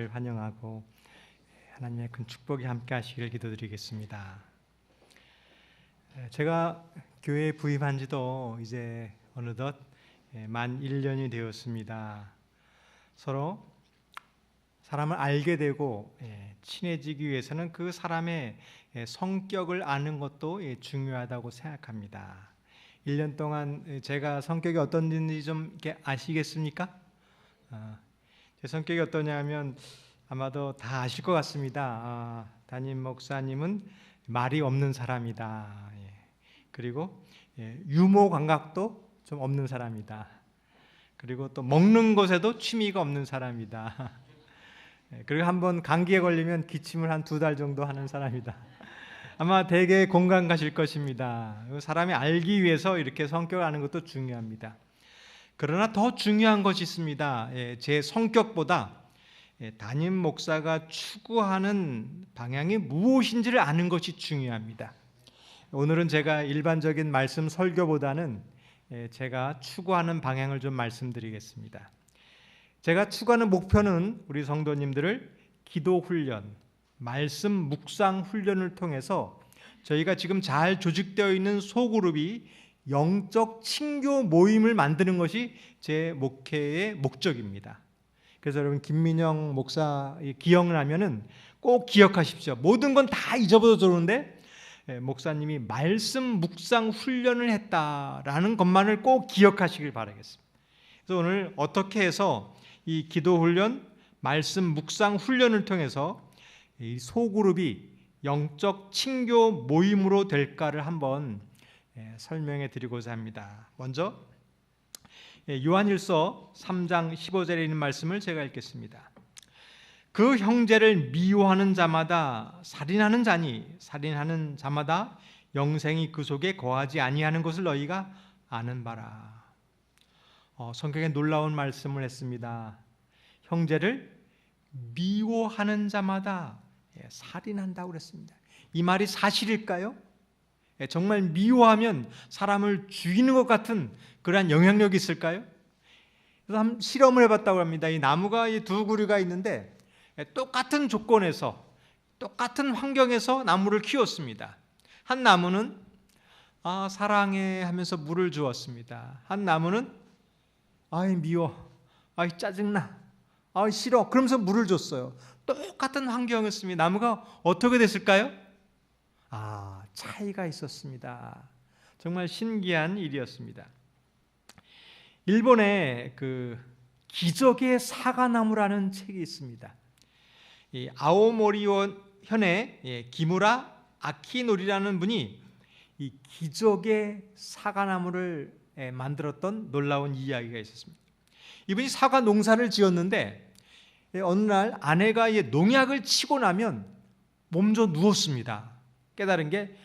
환영하고 하나님의 큰 축복이 함께 하시길 기도드리겠습니다. 제가 교회에 부임한 지도 이제 어느덧 만 1년이 되었습니다. 서로 사람을 알게 되고 친해지기 위해서는 그 사람의 성격을 아는 것도 중요하다고 생각합니다. 1년 동안 제가 성격이 어떤지 좀 이렇게 아시겠습니까? 제 성격이 어떠냐면 아마도 다 아실 것 같습니다. 담임 목사님은 말이 없는 사람이다. 그리고 유머 감각도 좀 없는 사람이다. 그리고 또 먹는 것에도 취미가 없는 사람이다. 그리고 한번 감기에 걸리면 기침을 한 2달 정도 하는 사람이다. 아마 대개 공감 가실 것입니다. 사람이 알기 위해서 이렇게 성격을 아는 것도 중요합니다. 그러나 더 중요한 것이 있습니다. 제 성격보다 담임 목사가 추구하는 방향이 무엇인지를 아는 것이 중요합니다. 오늘은 제가 일반적인 말씀 설교보다는 제가 추구하는 방향을 좀 말씀드리겠습니다. 제가 추구하는 목표는 우리 성도님들을 기도 훈련, 말씀 묵상 훈련을 통해서 저희가 지금 잘 조직되어 있는 소그룹이 영적 친교 모임을 만드는 것이 제 목회의 목적입니다. 그래서 여러분 김민영 목사 기억나면은 꼭 기억하십시오. 모든 건 다 잊어버려 좋은데 목사님이 말씀 묵상 훈련을 했다라는 것만을 꼭 기억하시길 바라겠습니다. 그래서 오늘 어떻게 해서 이 기도 훈련, 말씀 묵상 훈련을 통해서 이 소그룹이 영적 친교 모임으로 될까를 한번 설명해 드리고자 합니다. 먼저 요한일서 3장 15절에 있는 말씀을 제가 읽겠습니다. 그 형제를 미워하는 자마다 살인하는 자니 살인하는 자마다 영생이 그 속에 거하지 아니하는 것을 너희가 아는 바라. 성경에 놀라운 말씀을 했습니다. 형제를 미워하는 자마다 살인한다고 그랬습니다. 이 말이 사실일까요? 정말 미워하면 사람을 죽이는 것 같은 그러한 영향력이 있을까요? 그래서 한번 실험을 해봤다고 합니다. 이 나무가 이 두 그루가 있는데 똑같은 조건에서 똑같은 환경에서 나무를 키웠습니다. 한 나무는 사랑해 하면서 물을 주었습니다. 한 나무는 미워, 짜증나, 싫어 그러면서 물을 줬어요. 똑같은 환경이었습니다. 나무가 어떻게 됐을까요? 차이가 있었습니다. 정말 신기한 일이었습니다. 일본에 그 기적의 사과나무라는 책이 있습니다. 이 아오모리 현의 기무라 아키노리라는 분이 이 기적의 사과나무를 만들었던 놀라운 이야기가 있었습니다. 이분이 사과 농사를 지었는데 어느 날 아내가 농약을 치고 나면 몸져 누웠습니다. 깨달은 게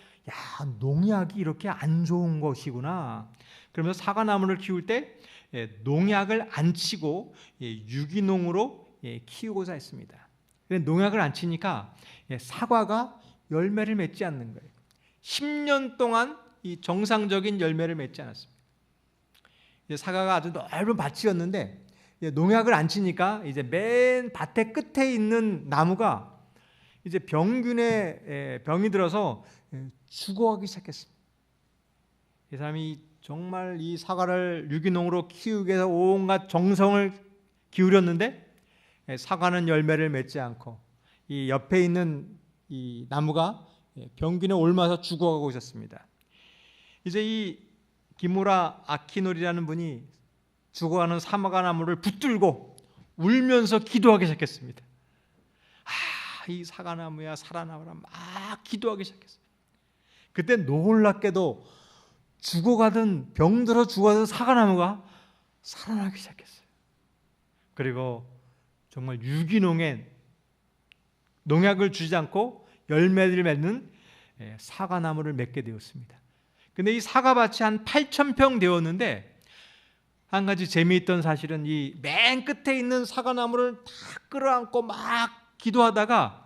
농약이 이렇게 안 좋은 것이구나. 그러면서 사과나무를 키울 때 농약을 안 치고 유기농으로 키우고자 했습니다. 농약을 안 치니까 사과가 열매를 맺지 않는 거예요. 10년 동안 이 정상적인 열매를 맺지 않았습니다. 사과가 아주 넓은 밭이었는데 농약을 안 치니까 이제 맨 밭의 끝에 있는 나무가 이제 병균에 병이 들어서 죽어가기 시작했습니다. 이 사람이 정말 이 사과를 유기농으로 키우기 위해서 온갖 정성을 기울였는데 사과는 열매를 맺지 않고 이 옆에 있는 이 나무가 병균에 옮아서 죽어가고 있었습니다. 이제 이 기무라 아키노리라는 분이 죽어가는 사과나무를 붙들고 울면서 기도하기 시작했습니다. 이 사과나무야 살아나오라 막 기도하기 시작했어요. 그때 놀랍게도 죽어가던 병들어 죽어가던 사과나무가 살아나기 시작했어요. 그리고 정말 유기농에 농약을 주지 않고 열매를 맺는 사과나무를 맺게 되었습니다. 근데 이 사과밭이 한 8,000평 되었는데 한 가지 재미있던 사실은 이 맨 끝에 있는 사과나무를 다 끌어안고 막 기도하다가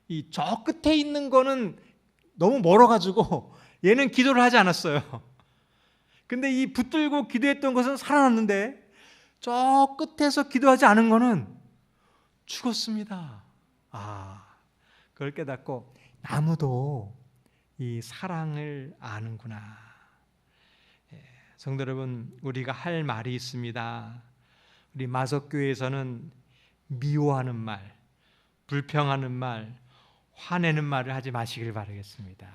이 저 끝에 있는 거는 너무 멀어가지고 얘는 기도를 하지 않았어요. 근데 이 붙들고 기도했던 것은 살아났는데 저 끝에서 기도하지 않은 거는 죽었습니다. 그걸 깨닫고 나무도 이 사랑을 아는구나. 성도 여러분, 우리가 할 말이 있습니다. 우리 마석교회에서는 미워하는 말, 불평하는 말, 화내는 말을 하지 마시길 바라겠습니다.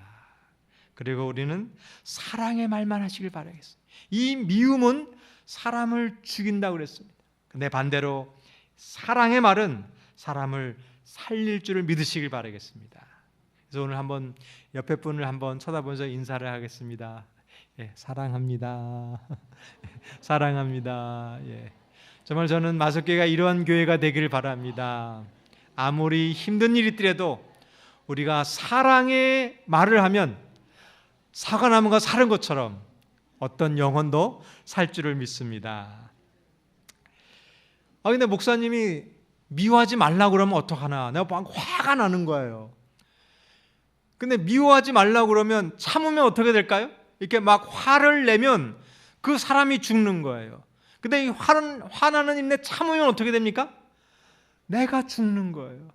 그리고 우리는 사랑의 말만 하시길 바라겠습니다. 이 미움은 사람을 죽인다고 그랬습니다. 근데 반대로 사랑의 말은 사람을 살릴 줄을 믿으시길 바라겠습니다. 그래서 오늘 한번 옆에 분을 한번 쳐다보면서 인사를 하겠습니다. 사랑합니다. 사랑합니다. 정말 저는 마석교회가 이러한 교회가 되기를 바랍니다. 아무리 힘든 일이 있더라도 우리가 사랑의 말을 하면 사과나무가 사는 것처럼 어떤 영혼도 살 줄을 믿습니다. 근데 목사님이 미워하지 말라고 그러면 어떡하나? 내가 막 화가 나는 거예요. 근데 미워하지 말라고 그러면 참으면 어떻게 될까요? 이렇게 막 화를 내면 그 사람이 죽는 거예요. 근데 이 화나는 입내 참으면 어떻게 됩니까? 내가 죽는 거예요.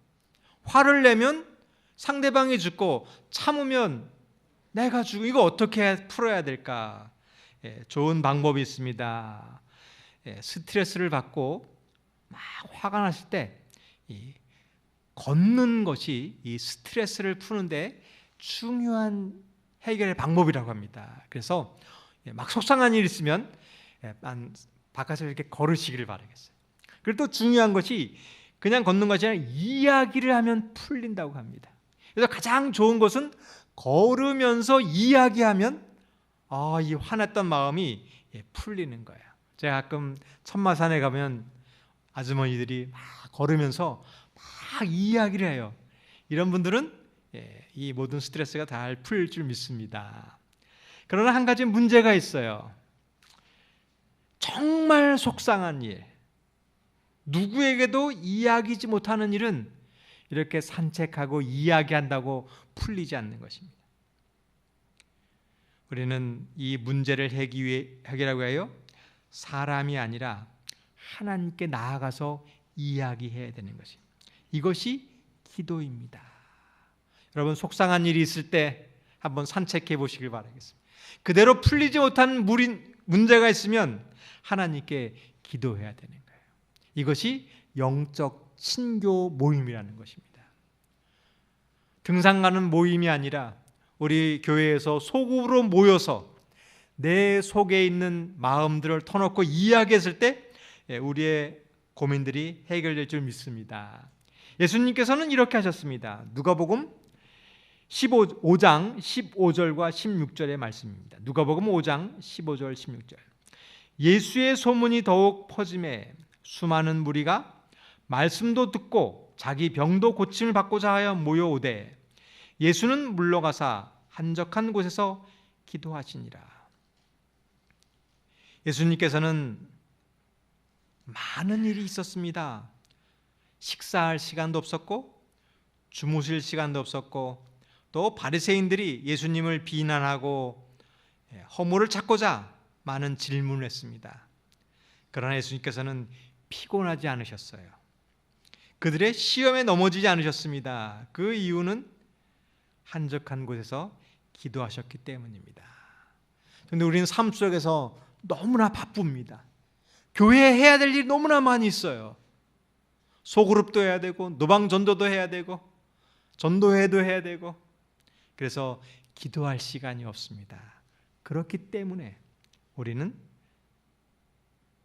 화를 내면 상대방이 죽고 참으면 내가 죽고, 이거 어떻게 풀어야 될까? 좋은 방법이 있습니다. 스트레스를 받고 막 화가 났을 때 걷는 것이 이 스트레스를 푸는데 중요한 해결의 방법이라고 합니다. 그래서 막 속상한 일이 있으면 바깥에서 이렇게 걸으시기를 바라겠어요. 그리고 또 중요한 것이 그냥 걷는 것이 아니라 이야기를 하면 풀린다고 합니다. 그래서 가장 좋은 것은 걸으면서 이야기하면 이 화났던 마음이 풀리는 거예요. 제가 가끔 천마산에 가면 아주머니들이 막 걸으면서 막 이야기를 해요. 이런 분들은 이 모든 스트레스가 잘 풀릴 줄 믿습니다. 그러나 한 가지 문제가 있어요. 정말 속상한 일, 누구에게도 이야기하지 못하는 일은 이렇게 산책하고 이야기한다고 풀리지 않는 것입니다. 우리는 이 문제를 해결하기 위하여 사람이 아니라 하나님께 나아가서 이야기해야 되는 것입니다. 이것이 기도입니다. 여러분, 속상한 일이 있을 때 한번 산책해 보시길 바라겠습니다. 그대로 풀리지 못한 문제가 있으면 하나님께 기도해야 되는 거예요. 이것이 영적 친교 모임이라는 것입니다. 등산 가는 모임이 아니라 우리 교회에서 소그룹으로 모여서 내 속에 있는 마음들을 터놓고 이야기했을 때 우리의 고민들이 해결될 줄 믿습니다. 예수님께서는 이렇게 하셨습니다. 누가복음 5장 15절과 16절의 말씀입니다. 누가복음 5장 15절 16절. 예수의 소문이 더욱 퍼짐에 수많은 무리가 말씀도 듣고 자기 병도 고침을 받고자 하여 모여오되 예수는 물러가사 한적한 곳에서 기도하시니라. 예수님께서는 많은 일이 있었습니다. 식사할 시간도 없었고 주무실 시간도 없었고 또 바리새인들이 예수님을 비난하고 허물을 찾고자 많은 질문을 했습니다. 그러나 예수님께서는 피곤하지 않으셨어요. 그들의 시험에 넘어지지 않으셨습니다. 그 이유는 한적한 곳에서 기도하셨기 때문입니다. 그런데 우리는 삶 속에서 너무나 바쁩니다. 교회에 해야 될 일이 너무나 많이 있어요. 소그룹도 해야 되고 노방전도도 해야 되고 전도회도 해야 되고, 그래서 기도할 시간이 없습니다. 그렇기 때문에 우리는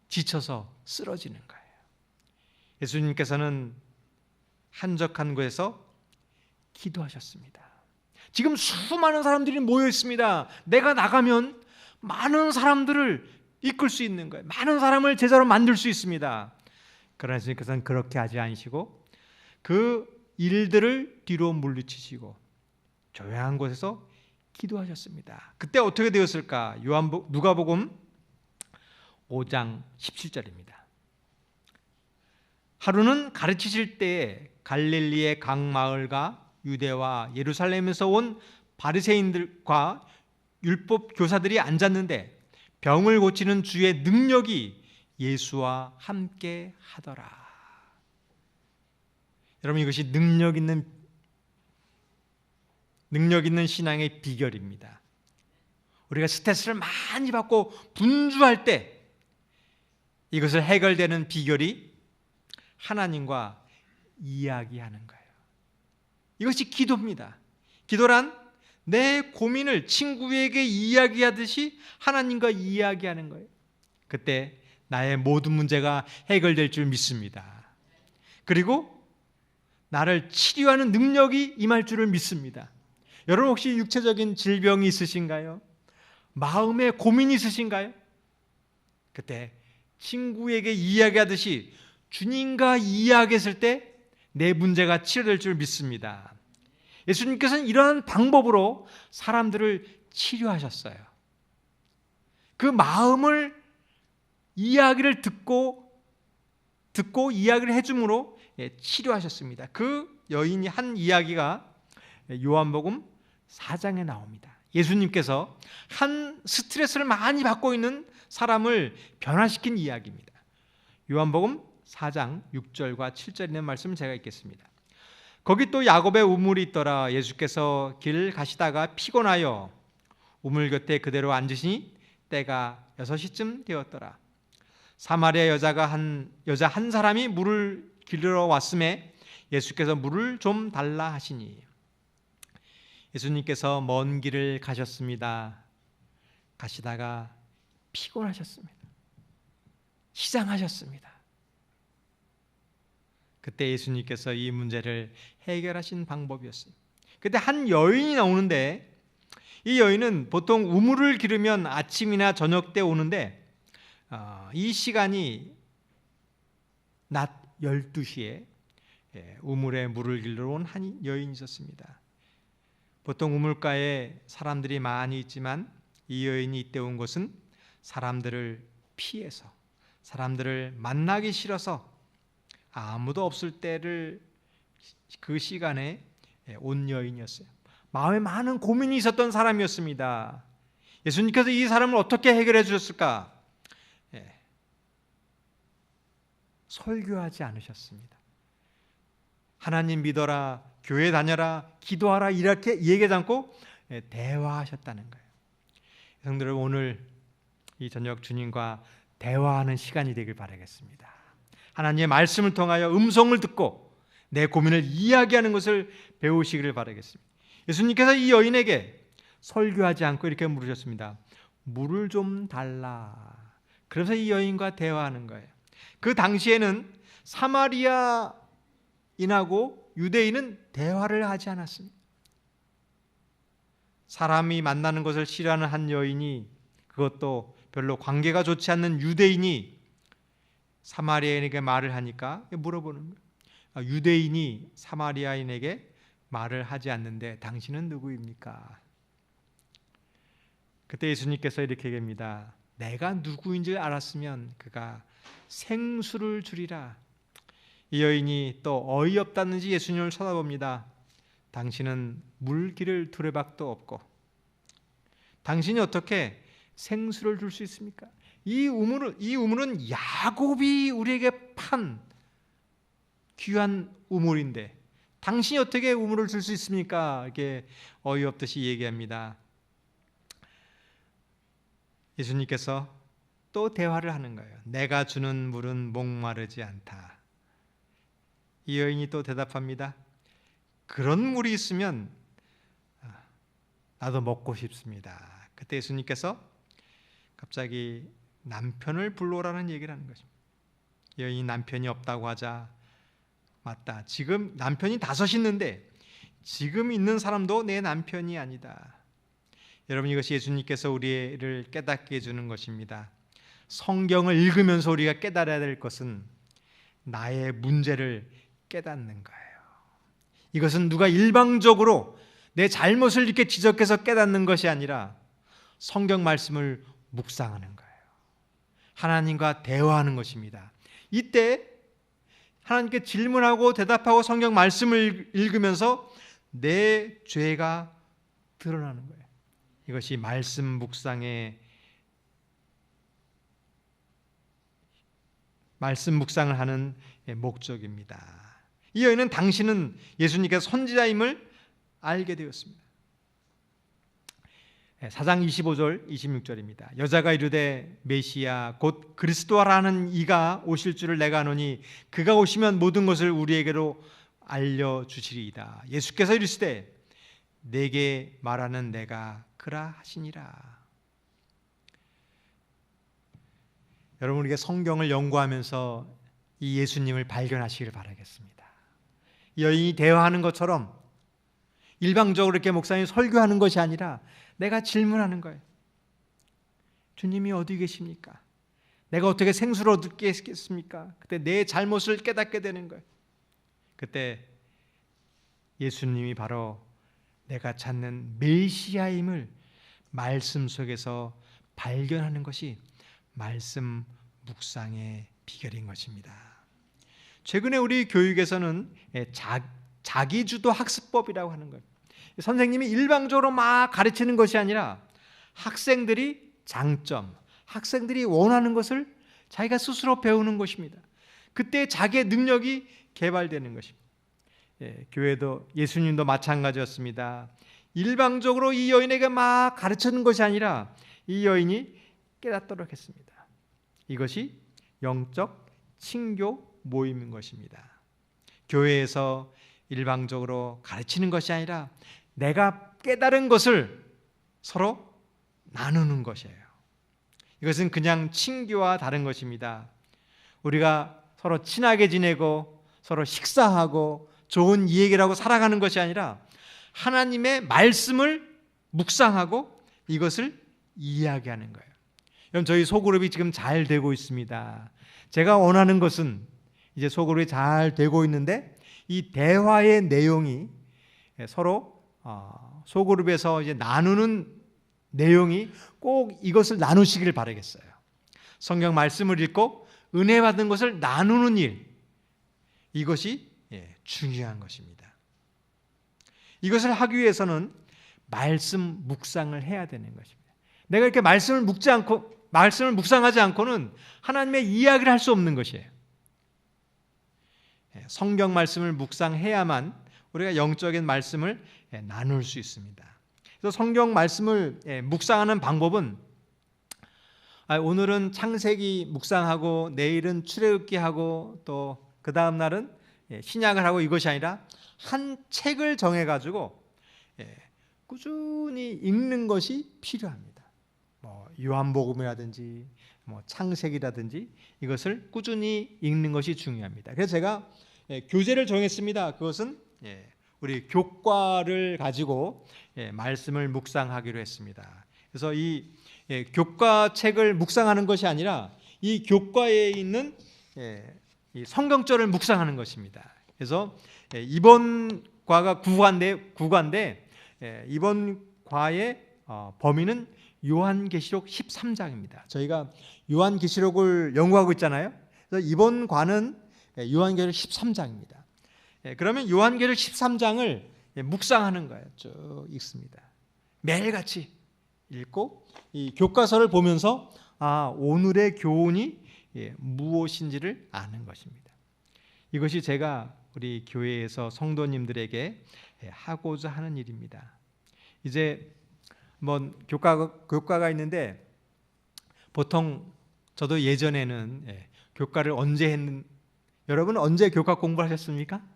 지쳐서 쓰러지는 거예요. 예수님께서는 한적한 곳에서 기도하셨습니다. 지금 수많은 사람들이 모여 있습니다. 내가 나가면 많은 사람들을 이끌 수 있는 거예요. 많은 사람을 제자로 만들 수 있습니다. 그러나 예수님께서는 그렇게 하지 않으시고 그 일들을 뒤로 물리치시고 조용한 곳에서 기도하셨습니다. 그때 어떻게 되었을까? 누가복음 5장 17절입니다. 하루는 가르치실 때에 갈릴리의 각 마을과 유대와 예루살렘에서 온 바리새인들과 율법 교사들이 앉았는데 병을 고치는 주의 능력이 예수와 함께 하더라. 여러분, 이것이 능력 있는 신앙의 비결입니다. 우리가 스트레스를 많이 받고 분주할 때 이것을 해결되는 비결이 하나님과 이야기하는 거예요. 이것이 기도입니다. 기도란 내 고민을 친구에게 이야기하듯이 하나님과 이야기하는 거예요. 그때 나의 모든 문제가 해결될 줄 믿습니다. 그리고 나를 치료하는 능력이 임할 줄을 믿습니다. 여러분, 혹시 육체적인 질병이 있으신가요? 마음에 고민이 있으신가요? 그때 친구에게 이야기하듯이 주님과 이야기했을 때 내 문제가 치료될 줄 믿습니다. 예수님께서는 이러한 방법으로 사람들을 치료하셨어요. 그 마음을 이야기를 듣고 이야기를 해줌으로 치료하셨습니다. 그 여인이 한 이야기가 요한복음 4장에 나옵니다. 예수님께서 한 스트레스를 많이 받고 있는 사람을 변화시킨 이야기입니다. 요한복음 4장 6절과 7절에 있는 말씀 제가 읽겠습니다. 거기 또 야곱의 우물이 있더라. 예수께서 길 가시다가 피곤하여 우물 곁에 그대로 앉으시니 때가 6시쯤 되었더라. 사마리아 여자 한 사람이 물을 길러 왔음에 예수께서 물을 좀 달라 하시니, 예수님께서 먼 길을 가셨습니다. 가시다가 피곤하셨습니다. 시장하셨습니다. 그때 예수님께서 이 문제를 해결하신 방법이었습니다. 그때 한 여인이 나오는데, 이 여인은 보통 우물을 기르면 아침이나 저녁 때 오는데 이 시간이 낮 12시에 우물에 물을 길러 온 한 여인이 있었습니다. 보통 우물가에 사람들이 많이 있지만 이 여인이 이때 온 것은 사람들을 피해서, 사람들을 만나기 싫어서 아무도 없을 때를 그 시간에 온 여인이었어요. 마음에 많은 고민이 있었던 사람이었습니다. 예수님께서 이 사람을 어떻게 해결해 주셨을까? 설교하지 않으셨습니다. 하나님 믿어라, 교회 다녀라, 기도하라 이렇게 얘기하지 않고 대화하셨다는 거예요. 성도들, 오늘 이 저녁 주님과 대화하는 시간이 되길 바라겠습니다. 하나님의 말씀을 통하여 음성을 듣고 내 고민을 이야기하는 것을 배우시기를 바라겠습니다. 예수님께서 이 여인에게 설교하지 않고 이렇게 물으셨습니다. 물을 좀 달라. 그래서 이 여인과 대화하는 거예요. 그 당시에는 사마리아인하고 유대인은 대화를 하지 않았습니다. 사람이 만나는 것을 싫어하는 한 여인이, 그것도 별로 관계가 좋지 않는 유대인이 사마리아인에게 말을 하니까 물어보는 거예요. 유대인이 사마리아인에게 말을 하지 않는데 당신은 누구입니까? 그때 예수님께서 이렇게 얘기합니다. 내가 누구인지 알았으면 그가 생수를 주리라. 이 여인이 또 어이없다는지 예수님을 쳐다봅니다. 당신은 물기를 두레박도 없고 당신이 어떻게 생수를 줄 수 있습니까? 이 우물은 야곱이 우리에게 판 귀한 우물인데 당신이 어떻게 우물을 줄 수 있습니까? 이렇게 어이없듯이 얘기합니다. 예수님께서 또 대화를 하는 거예요. 내가 주는 물은 목마르지 않다. 이 여인이 또 대답합니다. 그런 물이 있으면 나도 먹고 싶습니다. 그때 예수님께서 갑자기 남편을 불러오라는 얘기를 하는 것입니다. 여인이 남편이 없다고 하자, 맞다, 지금 남편이 5 있는데 지금 있는 사람도 내 남편이 아니다. 여러분, 이것이 예수님께서 우리를 깨닫게 해주는 것입니다. 성경을 읽으면서 우리가 깨달아야 될 것은 나의 문제를 깨닫는 거예요. 이것은 누가 일방적으로 내 잘못을 이렇게 지적해서 깨닫는 것이 아니라 성경 말씀을 묵상하는 거예요. 하나님과 대화하는 것입니다. 이때 하나님께 질문하고 대답하고 성경 말씀을 읽으면서 내 죄가 드러나는 거예요. 이것이 말씀 묵상을 하는 목적입니다. 이 여인은 당신은 예수님께서 선지자임을 알게 되었습니다. 4장 25절 26절입니다. 여자가 이르되 메시아 곧 그리스도라는 이가 오실 줄을 내가 아노니 그가 오시면 모든 것을 우리에게로 알려주시리이다. 예수께서 이르시되 내게 말하는 내가 그라 하시니라. 여러분, 우리가 성경을 연구하면서 이 예수님을 발견하시기를 바라겠습니다. 여인이 대화하는 것처럼 일방적으로 이렇게 목사님이 설교하는 것이 아니라 내가 질문하는 거예요. 주님이 어디 계십니까? 내가 어떻게 생수를 얻겠습니까? 그때 내 잘못을 깨닫게 되는 거예요. 그때 예수님이 바로 내가 찾는 메시아임을 말씀 속에서 발견하는 것이 말씀 묵상의 비결인 것입니다. 최근에 우리 교육에서는 자기주도 학습법이라고 하는 거예요. 선생님이 일방적으로 막 가르치는 것이 아니라 학생들이 장점, 학생들이 원하는 것을 자기가 스스로 배우는 것입니다. 그때 자기의 능력이 개발되는 것입니다. 교회도 예수님도 마찬가지였습니다. 일방적으로 이 여인에게 막 가르치는 것이 아니라 이 여인이 깨닫도록 했습니다. 이것이 영적 친교 모임인 것입니다. 교회에서 일방적으로 가르치는 것이 아니라 내가 깨달은 것을 서로 나누는 것이에요. 이것은 그냥 친교와 다른 것입니다. 우리가 서로 친하게 지내고 서로 식사하고 좋은 이야기라고 살아가는 것이 아니라 하나님의 말씀을 묵상하고 이것을 이야기하는 거예요. 여러분, 저희 소그룹이 지금 잘 되고 있습니다. 제가 원하는 것은 이제 소그룹이 잘 되고 있는데 이 대화의 내용이 서로 소그룹에서 이제 나누는 내용이 꼭 이것을 나누시길 바라겠어요. 성경 말씀을 읽고 은혜 받은 것을 나누는 일, 이것이 중요한 것입니다. 이것을 하기 위해서는 말씀 묵상을 해야 되는 것입니다. 내가 이렇게 말씀을 묵상하지 않고는 하나님의 이야기를 할 수 없는 것이에요. 성경 말씀을 묵상해야만 우리가 영적인 말씀을 나눌 수 있습니다. 그래서 성경 말씀을 묵상하는 방법은 오늘은 창세기 묵상하고 내일은 출애굽기 하고 또 그 다음 날은 신약을 하고 이것이 아니라 한 책을 정해가지고 꾸준히 읽는 것이 필요합니다. 요한복음이라든지 창세기라든지 이것을 꾸준히 읽는 것이 중요합니다. 그래서 제가 교재를 정했습니다. 그것은 우리 교과를 가지고 말씀을 묵상하기로 했습니다. 그래서 이 교과 책을 묵상하는 것이 아니라 이 교과에 있는 이 성경절을 묵상하는 것입니다. 그래서 이번 과가 국어인데 이번 과의 범위는 요한계시록 13장입니다. 저희가 요한계시록을 연구하고 있잖아요. 그래서 이번 과는 요한계시록 13장입니다. 그러면 요한계시록 13장을 묵상하는 거예요. 쭉 읽습니다. 매일같이 읽고 이 교과서를 보면서 오늘의 교훈이 무엇인지를 아는 것입니다. 이것이 제가 우리 교회에서 성도님들에게 하고자 하는 일입니다. 이제 교과가 있는데 보통 저도 예전에는 교과를 언제 여러분 언제 교과 공부를 하셨습니까?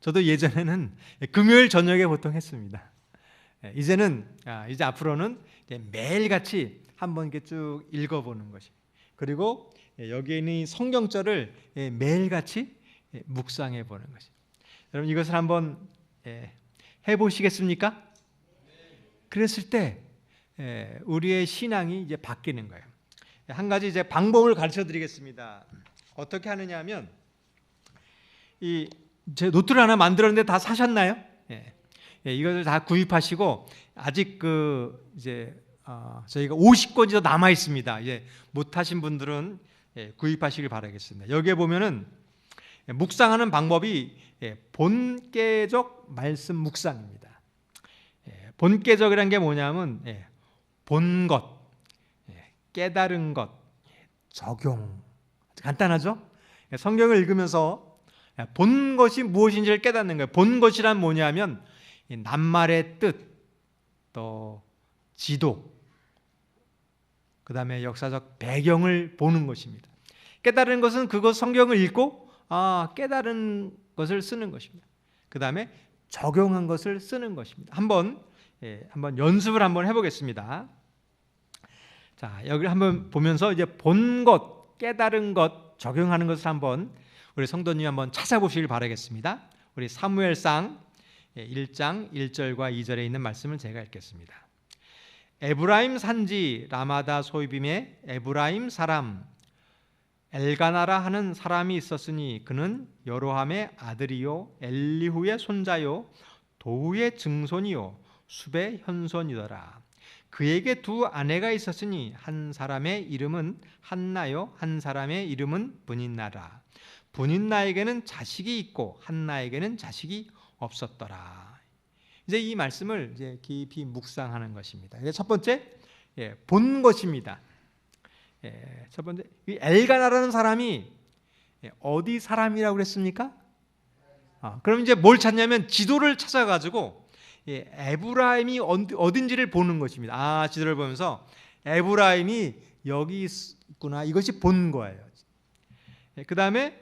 저도 예전에는 금요일 저녁에 보통 했습니다. 이제 앞으로는 매일같이 한번 이렇게 쭉 읽어보는 것이, 그리고 여기에 있는 성경절을 매일같이 묵상해 보는 것이. 여러분 이것을 한번 해보시겠습니까? 그랬을 때 우리의 신앙이 이제 바뀌는 거예요. 한 가지 이제 방법을 가르쳐 드리겠습니다. 어떻게 하느냐 하면 제 노트를 하나 만들었는데 다 사셨나요? 이것을 다 구입하시고 아직 저희가 50권이 더 남아 있습니다. 못 하신 분들은 구입하시길 바라겠습니다. 여기에 보면은 묵상하는 방법이 본계적 말씀 묵상입니다. 본계적이라는 게 뭐냐면 본 것, 깨달은 것, 적용. 간단하죠? 성경을 읽으면서 본 것이 무엇인지를 깨닫는 거예요. 본 것이란 뭐냐면 낱말의 뜻, 또 지도, 그 다음에 역사적 배경을 보는 것입니다. 깨달은 것은 그것 성경을 읽고 깨달은 것을 쓰는 것입니다. 그 다음에 적용한 것을 쓰는 것입니다. 한번 연습을 한번 해보겠습니다. 자, 여기 한번 보면서 이제 본 것, 깨달은 것, 적용하는 것을 한번 우리 성도님 한번 찾아보시길 바라겠습니다. 우리 사무엘상 1장 1절과 2절에 있는 말씀을 제가 읽겠습니다. 에브라임 산지 라마다 소이빔에 에브라임 사람 엘가나라 하는 사람이 있었으니 그는 여로함의 아들이요 엘리후의 손자요 도후의 증손이요 숲의 현손이더라. 그에게 두 아내가 있었으니 한 사람의 이름은 한나요 한 사람의 이름은 브닌나라. 브닌나에게는 자식이 있고 한나에게는 자식이 없었더라. 이제 이 말씀을 이제 깊이 묵상하는 것입니다. 첫 번째, 본 것입니다. 첫 번째, 이 엘가나라는 사람이 어디 사람이라고 그랬습니까? 그럼 이제 뭘 찾냐면 지도를 찾아가지고 에브라임이 어딘지를 보는 것입니다. 지도를 보면서 에브라임이 여기 있구나, 이것이 본 거예요. 그 다음에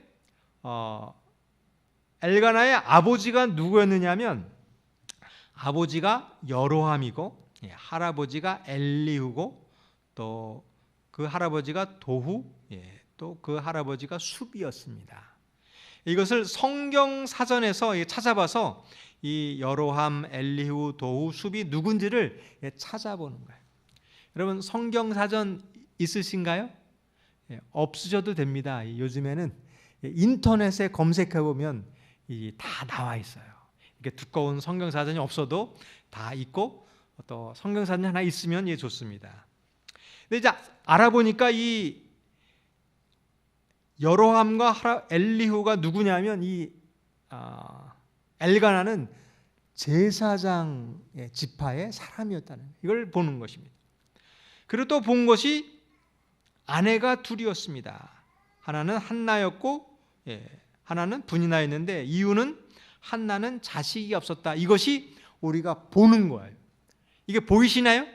엘가나의 아버지가 누구였느냐면 아버지가 여로함이고 할아버지가 엘리후고 또 그 할아버지가 도후, 또 그 할아버지가 숲이었습니다. 이것을 성경 사전에서 찾아봐서 이 여로함, 엘리후, 도후, 숲이 누군지를 찾아보는 거예요. 여러분 성경 사전 있으신가요? 없으셔도 됩니다. 요즘에는 인터넷에 검색해 보면 다 나와 있어요. 이게 두꺼운 성경 사전이 없어도 다 있고 또 성경 사전이 하나 있으면 좋습니다. 근데 이제 알아보니까 이 여로함과 엘리후가 누구냐면 이 엘가나는 제사장의 지파의 사람이었다는 이걸 보는 것입니다. 그리고 또 본 것이 아내가 둘이었습니다. 하나는 한나였고 하나는 브니나였는데 이유는 한나는 자식이 없었다. 이것이 우리가 보는 거예요. 이게 보이시나요?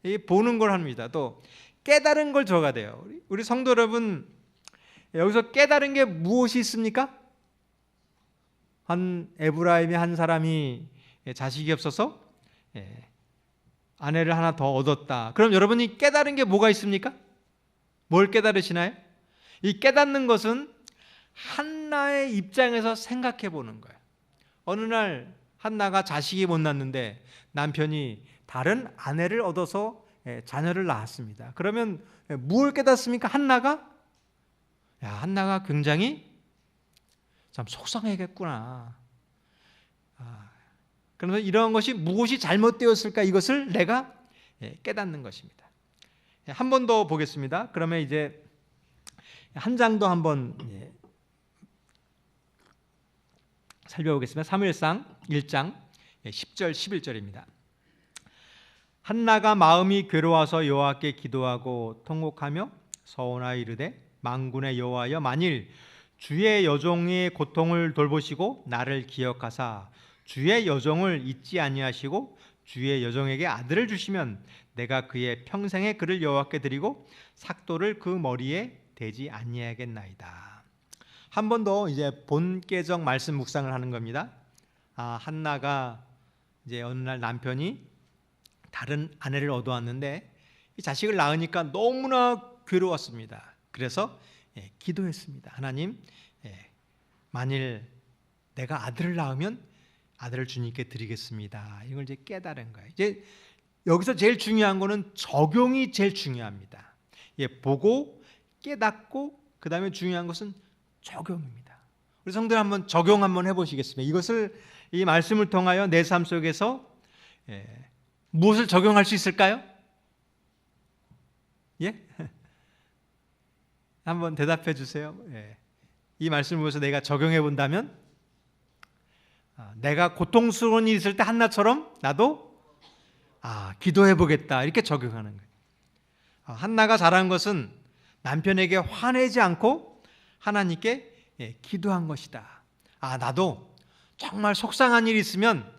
이게 보는 걸 합니다. 또 깨달은 걸 적어야 돼요. 우리 성도 여러분, 여기서 깨달은 게 무엇이 있습니까? 에브라임의 한 사람이 자식이 없어서 아내를 하나 더 얻었다. 그럼 여러분이 깨달은 게 뭐가 있습니까? 뭘 깨달으시나요? 이 깨닫는 것은 한나의 입장에서 생각해 보는 거예요. 어느 날 한나가 자식이 못 낳는데 남편이 다른 아내를 얻어서 자녀를 낳았습니다. 그러면 무엇을 깨닫습니까? 한나가 굉장히 참 속상하겠구나. 그러면서 이러한 것이 무엇이 잘못되었을까 이것을 내가 깨닫는 것입니다. 한 번 더 보겠습니다. 그러면 이제 한 장도 한번 살펴보겠습니다. 사무엘상 1장 10절 11절입니다. 한나가 마음이 괴로워서 여호와께 기도하고 통곡하며 서원하여 이르되 만군의 여호와여 만일 주의 여종의 고통을 돌보시고 나를 기억하사 주의 여종을 잊지 아니하시고 주의 여종에게 아들을 주시면 내가 그의 평생의 그를 여호와께 드리고 삭도를 그 머리에 대지 아니하겠나이다. 한 번 더 이제 본계적 말씀 묵상을 하는 겁니다. 한나가 이제 어느 날 남편이 다른 아내를 얻어왔는데 이 자식을 낳으니까 너무나 괴로웠습니다. 그래서 기도했습니다. 하나님, 만일 내가 아들을 낳으면 아들을 주님께 드리겠습니다. 이걸 이제 깨달은 거예요. 이제 여기서 제일 중요한 거는 적용이 제일 중요합니다. 보고 깨닫고 그 다음에 중요한 것은 적용입니다. 우리 성도들 한번 적용 한번 해보시겠습니다. 이것을 이 말씀을 통하여 내 삶 속에서 무엇을 적용할 수 있을까요? 한번 대답해 주세요. 이 말씀을 보면서 내가 적용해 본다면 내가 고통스러운 일이 있을 때 한나처럼 나도 기도해 보겠다 이렇게 적용하는 거예요. 한나가 잘한 것은 남편에게 화내지 않고 하나님께 기도한 것이다. 나도 정말 속상한 일이 있으면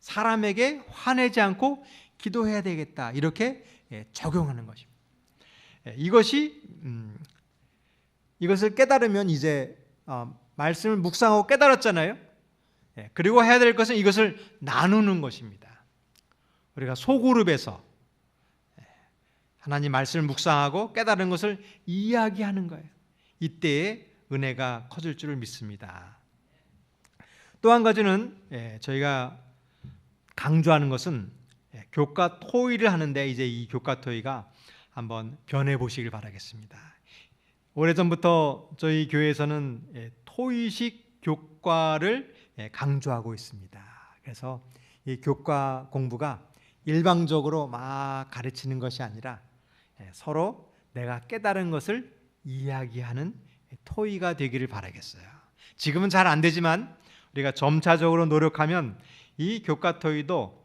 사람에게 화내지 않고 기도해야 되겠다, 이렇게 적용하는 것입니다. 이것을 깨달으면 이제 말씀을 묵상하고 깨달았잖아요. 그리고 해야 될 것은 이것을 나누는 것입니다. 우리가 소그룹에서 하나님 말씀을 묵상하고 깨달은 것을 이야기하는 거예요. 이때에 은혜가 커질 줄을 믿습니다. 또 한 가지는 저희가 강조하는 것은 교과 토의를 하는데, 이제 이 교과 토의가 한번 변해 보시길 바라겠습니다. 오래전부터 저희 교회에서는 토의식 교과를 강조하고 있습니다. 그래서 이 교과 공부가 일방적으로 막 가르치는 것이 아니라 서로 내가 깨달은 것을 이야기하는 토의가 되기를 바라겠어요. 지금은 잘 안 되지만 우리가 점차적으로 노력하면 이 교과 토의도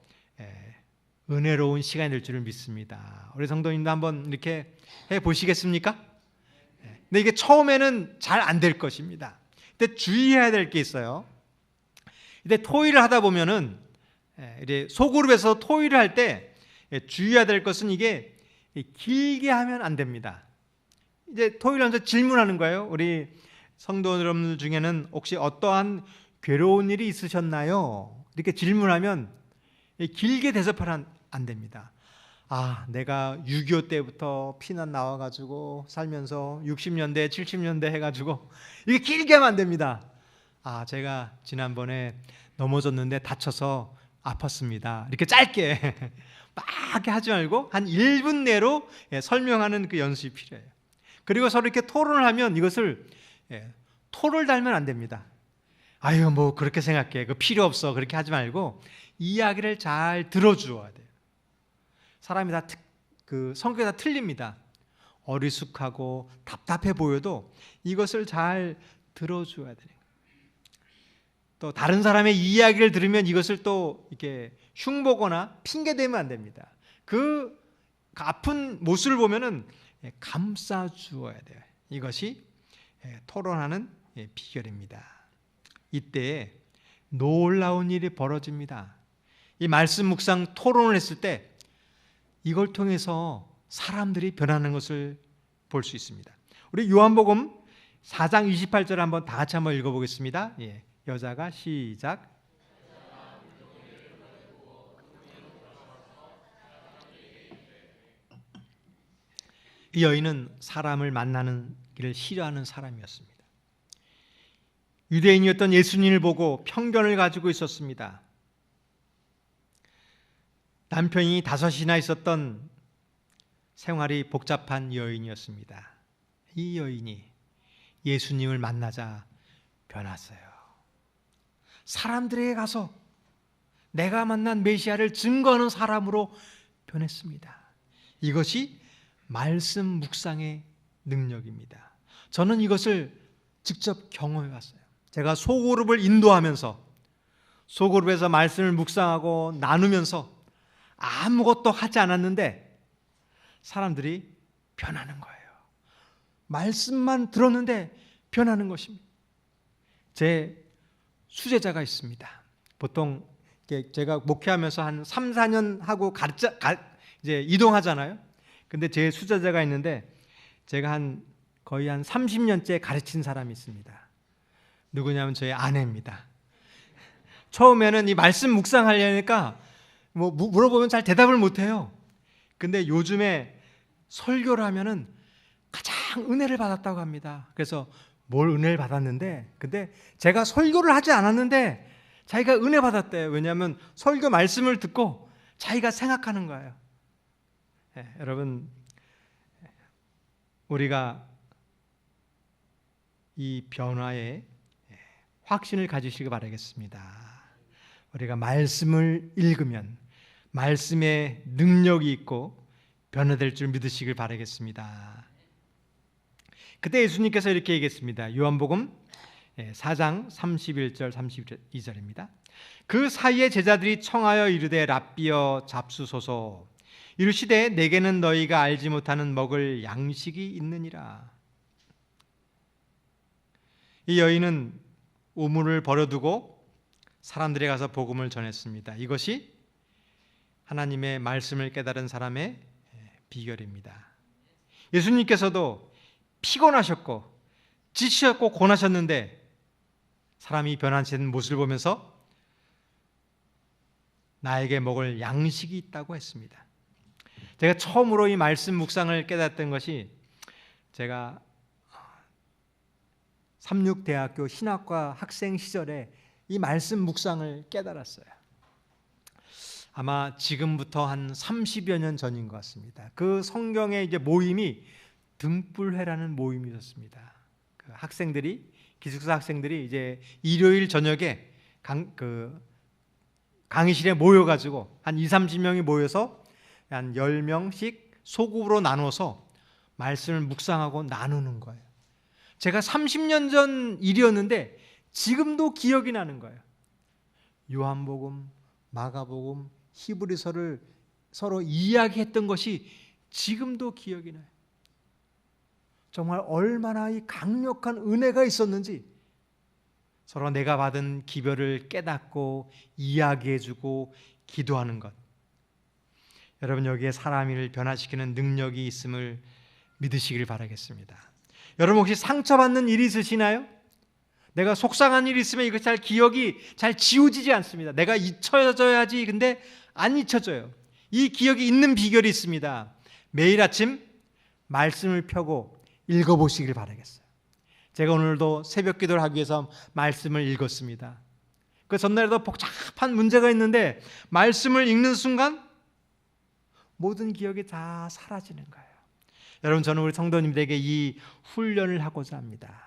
은혜로운 시간이 될 줄을 믿습니다. 우리 성도님도 한번 이렇게 해 보시겠습니까? 근데 이게 처음에는 잘 안 될 것입니다. 근데 주의해야 될 게 있어요. 근데 토의를 하다 보면은 이제 소그룹에서 토의를 할 때 주의해야 될 것은 이게 길게 하면 안 됩니다. 이제 토의를 하면서 질문하는 거예요. 우리 성도 여러분들 중에는 혹시 어떠한 괴로운 일이 있으셨나요? 이렇게 질문하면 길게 대답하면 안 됩니다. 내가 6.25 때부터 피난 나와가지고 살면서 60년대, 70년대 해가지고, 이게 길게 하면 안 됩니다. 제가 지난번에 넘어졌는데 다쳐서 아팠습니다. 이렇게 짧게 막 하지 말고 한 1분 내로 설명하는 그 연습이 필요해요. 그리고 서로 이렇게 토론을 하면 이것을 토를 달면 안 됩니다. 뭐 그렇게 생각해, 그 필요 없어, 그렇게 하지 말고 이야기를 잘 들어주어야 돼요. 사람이 다 성격이 다 틀립니다. 어리숙하고 답답해 보여도 이것을 잘 들어줘야 되는 거예요. 또 다른 사람의 이야기를 들으면 이것을 또 이렇게 흉보거나 핑계대면 안 됩니다. 그 아픈 모습을 보면은 감싸 주어야 돼요. 이것이 토론하는 비결입니다. 이때 놀라운 일이 벌어집니다. 이 말씀 묵상 토론을 했을 때 이걸 통해서 사람들이 변하는 것을 볼 수 있습니다. 우리 요한복음 4장 28절 한번 다 같이 한번 읽어보겠습니다. 여자가 시작. 이 여인은 사람을 만나는 길을 싫어하는 사람이었습니다. 유대인이었던 예수님을 보고 편견을 가지고 있었습니다. 남편이 5이나 있었던 생활이 복잡한 여인이었습니다. 이 여인이 예수님을 만나자 변했어요. 사람들에게 가서 내가 만난 메시아를 증거하는 사람으로 변했습니다. 이것이 말씀 묵상의 능력입니다. 저는 이것을 직접 경험해 봤어요. 제가 소그룹을 인도하면서 소그룹에서 말씀을 묵상하고 나누면서 아무것도 하지 않았는데 사람들이 변하는 거예요. 말씀만 들었는데 변하는 것입니다. 제 수제자가 있습니다. 보통 제가 목회하면서 한 3, 4년 하고 이제 이동하잖아요. 근데 제 수제자가 있는데 제가 거의 한 30년째 가르친 사람이 있습니다. 누구냐면 저희 아내입니다. 처음에는 이 말씀 묵상하려니까 물어보면 잘 대답을 못해요. 근데 요즘에 설교를 하면은 가장 은혜를 받았다고 합니다. 그래서 뭘 은혜를 받았는데, 근데 제가 설교를 하지 않았는데 자기가 은혜 받았대요. 왜냐하면 설교 말씀을 듣고 자기가 생각하는 거예요. 여러분, 우리가 이 변화에 확신을 가지시기 바라겠습니다. 우리가 말씀을 읽으면 말씀에 능력이 있고 변화될 줄 믿으시길 바라겠습니다. 그때 예수님께서 이렇게 얘기했습니다. 요한복음 4장 31절 32절입니다. 그 사이에 제자들이 청하여 이르되 랍비여 잡수소서. 이르시되 내게는 너희가 알지 못하는 먹을 양식이 있느니라. 이 여인은 우물을 버려두고 사람들에 가서 복음을 전했습니다. 이것이 하나님의 말씀을 깨달은 사람의 비결입니다. 예수님께서도 피곤하셨고 지치셨고 고나셨는데 사람이 변화된 모습을 보면서 나에게 먹을 양식이 있다고 했습니다. 제가 처음으로 이 말씀 묵상을 깨닫던 것이 제가 삼육대학교 신학과 학생 시절에 이 말씀 묵상을 깨달았어요. 아마 지금부터 한 30여 년 전인 것 같습니다. 그 성경의 이제 모임이 등불회라는 모임이 있었습니다. 그 학생들이, 기숙사 학생들이 이제 일요일 저녁에 강의실에 모여가지고 한 20-30명이 모여서 한 10명씩 소그룹으로 나눠서 말씀을 묵상하고 나누는 거예요. 제가 30년 전 일이었는데 지금도 기억이 나는 거예요. 요한복음, 마가복음, 히브리서를 서로 이야기했던 것이 지금도 기억이 나요. 정말 얼마나 이 강력한 은혜가 있었는지 서로 내가 받은 기별을 깨닫고 이야기해주고 기도하는 것. 여러분, 여기에 사람을 변화시키는 능력이 있음을 믿으시길 바라겠습니다. 여러분, 혹시 상처받는 일이 있으시나요? 내가 속상한 일이 있으면 이거 기억이 잘 지워지지 않습니다. 내가 잊혀져야지, 근데 안 잊혀져요. 이 기억이 있는 비결이 있습니다. 매일 아침 말씀을 펴고 읽어보시길 바라겠어요. 제가 오늘도 새벽 기도를 하기 위해서 말씀을 읽었습니다. 그 전날에도 복잡한 문제가 있는데 말씀을 읽는 순간 모든 기억이 다 사라지는 거예요. 여러분, 저는 우리 성도님들에게 이 훈련을 하고자 합니다.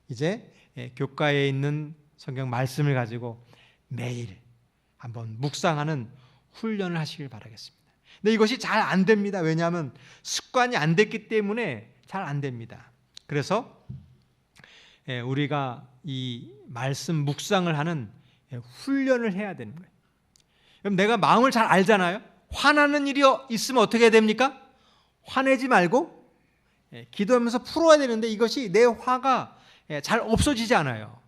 이제 교과에 있는 성경 말씀을 가지고 매일 한번 묵상하는 훈련을 하시길 바라겠습니다. 근데 이것이 잘 안 됩니다. 왜냐하면 습관이 안 됐기 때문에 잘 안 됩니다. 그래서 우리가 이 말씀 묵상을 하는 훈련을 해야 되는 거예요. 그럼 내가 마음을 잘 알잖아요. 화나는 일이 있으면 어떻게 해야 됩니까? 화내지 말고 기도하면서 풀어야 되는데 이것이 내 화가 잘 없어지지 않아요.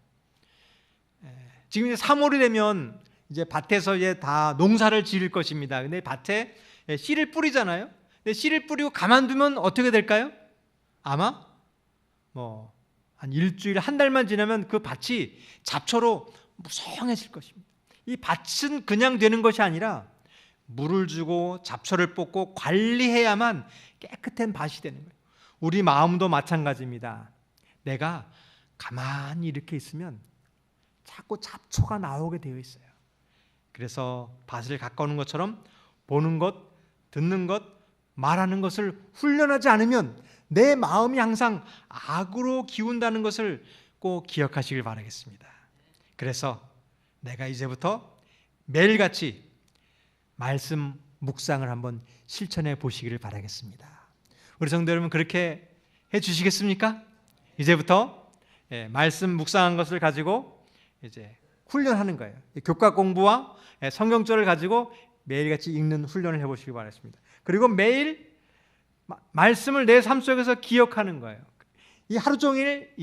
지금 이제 3월이 되면 이제 밭에서 이제 다 농사를 지을 것입니다. 근데 밭에 씨를 뿌리잖아요. 근데 씨를 뿌리고 가만두면 어떻게 될까요? 아마 한 일주일, 한 달만 지나면 그 밭이 잡초로 무성해질 것입니다. 이 밭은 그냥 되는 것이 아니라 물을 주고 잡초를 뽑고 관리해야만 깨끗한 밭이 되는 거예요. 우리 마음도 마찬가지입니다. 내가 가만히 이렇게 있으면 자꾸 잡초가 나오게 되어 있어요. 그래서 밭을 가까우는 것처럼 보는 것, 듣는 것, 말하는 것을 훈련하지 않으면 내 마음이 항상 악으로 기운다는 것을 꼭 기억하시길 바라겠습니다. 그래서 내가 이제부터 매일같이 말씀 묵상을 한번 실천해 보시기를 바라겠습니다. 우리 성도 여러분, 그렇게 해 주시겠습니까? 이제부터 말씀 묵상한 것을 가지고 이제 훈련하는 거예요. 교과 공부와 성경절을 가지고 매일같이 읽는 훈련을 해보시기 바랍니다. 그리고 매일 말씀을 내 삶 속에서 기억하는 거예요. 이 하루 종일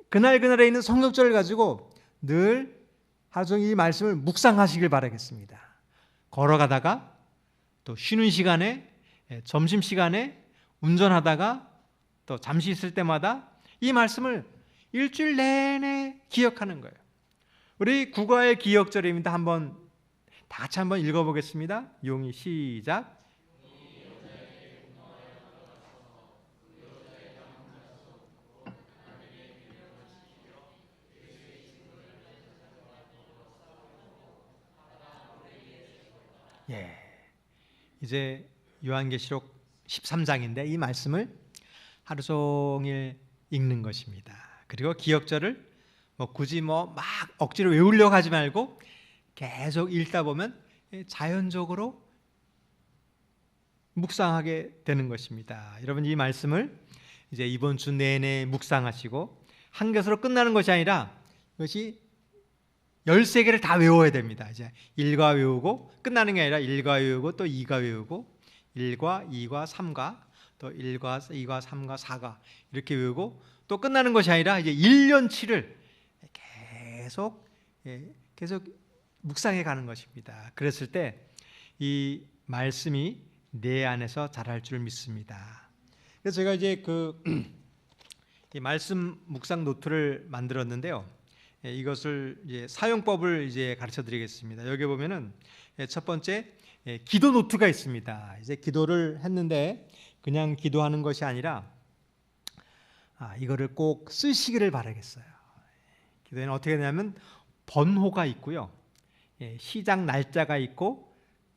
그날그날에 있는 성경절을 가지고 늘 하루 종일 이 말씀을 묵상하시길 바라겠습니다. 걸어가다가 또 쉬는 시간에, 점심시간에, 운전하다가 또 잠시 있을 때마다 이 말씀을 일주일 내내 기억하는 거예요. 우리 국어의 기억절입니다. 다 같이 한번 읽어보겠습니다. 용이 시작. 이제 요한계시록 13장인데 이 말씀을 하루 종일 읽는 것입니다. 그리고 기억절을 굳이 막 억지로 외우려고 하지 말고 계속 읽다 보면 자연적으로 묵상하게 되는 것입니다. 여러분, 이 말씀을 이제 이번 주 내내 묵상하시고 한 것으로 끝나는 것이 아니라 이것이 13개를 다 외워야 됩니다. 이제 1과 외우고 끝나는 게 아니라 1과 외우고 또 2과 외우고 1과 2과 3과 또 1과 2과 3과 4과 이렇게 외우고 또 끝나는 것이 아니라 이제 1년치를 계속 묵상해 가는 것입니다. 그랬을 때 이 말씀이 내 안에서 자랄 줄 믿습니다. 그래서 제가 이제 이 말씀 묵상 노트를 만들었는데요. 이것을 이제 사용법을 이제 가르쳐 드리겠습니다. 여기 보면은 첫 번째 기도 노트가 있습니다. 이제 기도를 했는데 그냥 기도하는 것이 아니라 이거를 꼭 쓰시기를 바라겠어요. 기도에는 어떻게 되냐면 번호가 있고요. 시작 날짜가 있고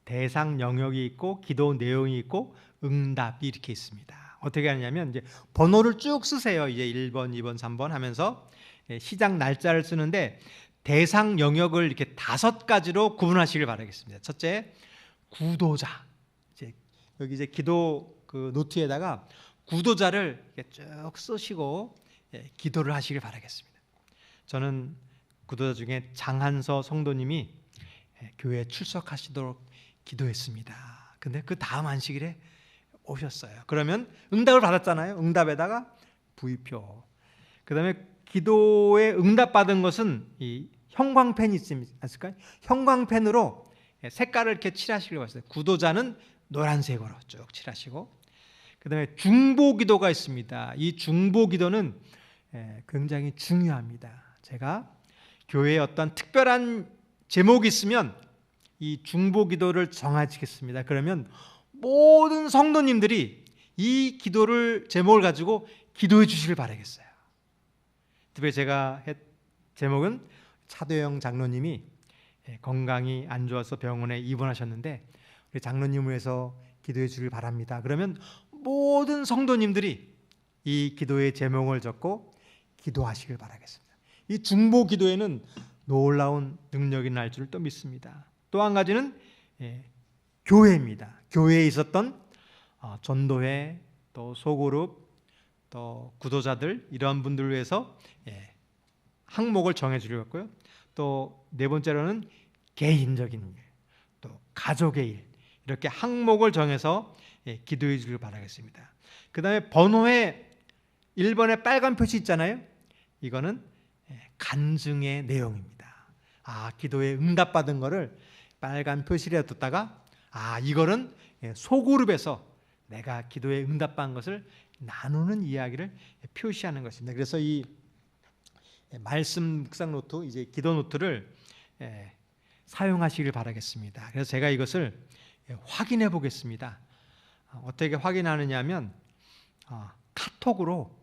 대상 영역이 있고 기도 내용이 있고 응답이 이렇게 있습니다. 어떻게 하냐면 이제 번호를 쭉 쓰세요. 이제 1번, 2번, 3번 하면서 시작 날짜를 쓰는데 대상 영역을 이렇게 5가지로 구분하시길 바라겠습니다. 첫째, 구도자. 여기 이제 기도 노트에다가 구도자를 이렇게 쭉 쓰시고 기도를 하시길 바라겠습니다. 저는 구도자 중에 장한서 성도님이 교회에 출석하시도록 기도했습니다. 근데 그 다음 안식일에 오셨어요. 그러면 응답을 받았잖아요. 응답에다가 부의표. 그 다음에 기도에 응답받은 것은 이 형광펜이 있을까요? 형광펜으로 색깔을 이렇게 칠하시길 바랐어요. 구도자는 노란색으로 쭉 칠하시고, 그 다음에 중보기도가 있습니다. 이 중보기도는 굉장히 중요합니다. 제가 교회에 어떤 특별한 제목이 있으면 이 중보기도를 정하시겠습니다. 그러면 모든 성도님들이 이 기도를 제목을 가지고 기도해 주시길 바라겠어요. 특별히 제가 제목은 차도영 장로님이 건강이 안 좋아서 병원에 입원하셨는데 우리 장로님을 위해서 기도해 주길 바랍니다. 그러면 모든 성도님들이 이 기도의 제목을 적고 기도하시길 바라겠습니다. 이 중보 기도에는 놀라운 능력이 날 줄 또 믿습니다. 또 한 가지는 교회입니다. 교회에 있었던 전도회, 또 소그룹, 또 구도자들 이러한 분들을 위해서 항목을 정해 주려고 했고요. 또 네 번째로는 개인적인 일, 또 가족의 일 이렇게 항목을 정해서 기도해 주길 바라겠습니다. 그 다음에 번호에 1번에 빨간 표시 있잖아요. 이거는 간증의 내용입니다. 기도에 응답받은 거를 빨간 표시를 뒀다가 이거는 소그룹에서 내가 기도에 응답받은 것을 나누는 이야기를 표시하는 것입니다. 그래서 이 말씀 묵상 노트, 이제 기도 노트를 사용하시길 바라겠습니다. 그래서 제가 이것을 확인해 보겠습니다. 어떻게 확인하느냐 하면 카톡으로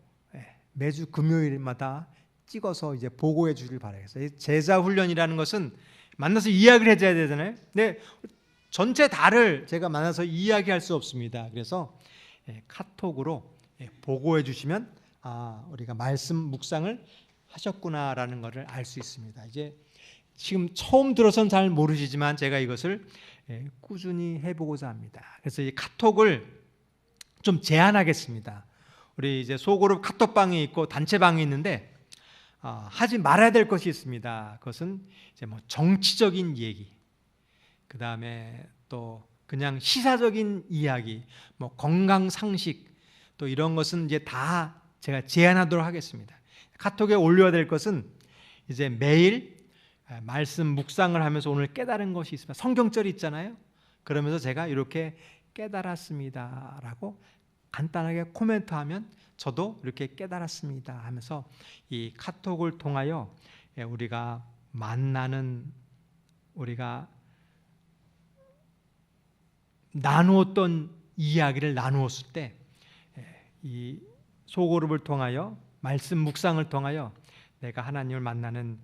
매주 금요일마다 찍어서 이제 보고해 주길 바라겠어요. 제자 훈련이라는 것은 만나서 이야기를 해줘야 되잖아요. 근데 전체 다를 제가 만나서 이야기할 수 없습니다. 그래서 카톡으로 보고해 주시면 우리가 말씀 묵상을 하셨구나라는 것을 알 수 있습니다. 이제 지금 처음 들어선 잘 모르시지만 제가 이것을 꾸준히 해보고자 합니다. 그래서 이 카톡을 좀 제한하겠습니다. 우리 이제 소그룹 카톡방이 있고 단체방이 있는데 하지 말아야 될 것이 있습니다. 그것은 이제 뭐 정치적인 얘기, 그 다음에 또 그냥 시사적인 이야기, 뭐 건강 상식, 또 이런 것은 이제 다 제가 제한하도록 하겠습니다. 카톡에 올려야 될 것은 이제 매일 말씀 묵상을 하면서 오늘 깨달은 것이 있습니다. 성경절이 있잖아요. 그러면서 제가 이렇게 깨달았습니다라고 간단하게 코멘트하면 저도 이렇게 깨달았습니다 하면서 이 카톡을 통하여 우리가 만나는, 우리가 나누었던 이야기를 나누었을 때 이 소그룹을 통하여 말씀 묵상을 통하여 내가 하나님을 만나는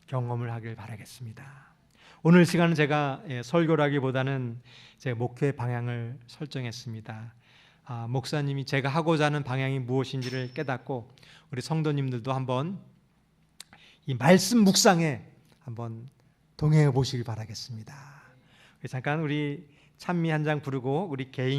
경험을 하길 바라겠습니다. 오늘 시간은 제가 설교를 하기보다는 제 목회 방향을 설정했습니다. 목사님이 제가 하고자 하는 방향이 무엇인지를 깨닫고 우리 성도님들도 한번 이 말씀 묵상에 한번 동행해 보시길 바라겠습니다. 잠깐 우리 찬미 한 장 부르고 우리 개인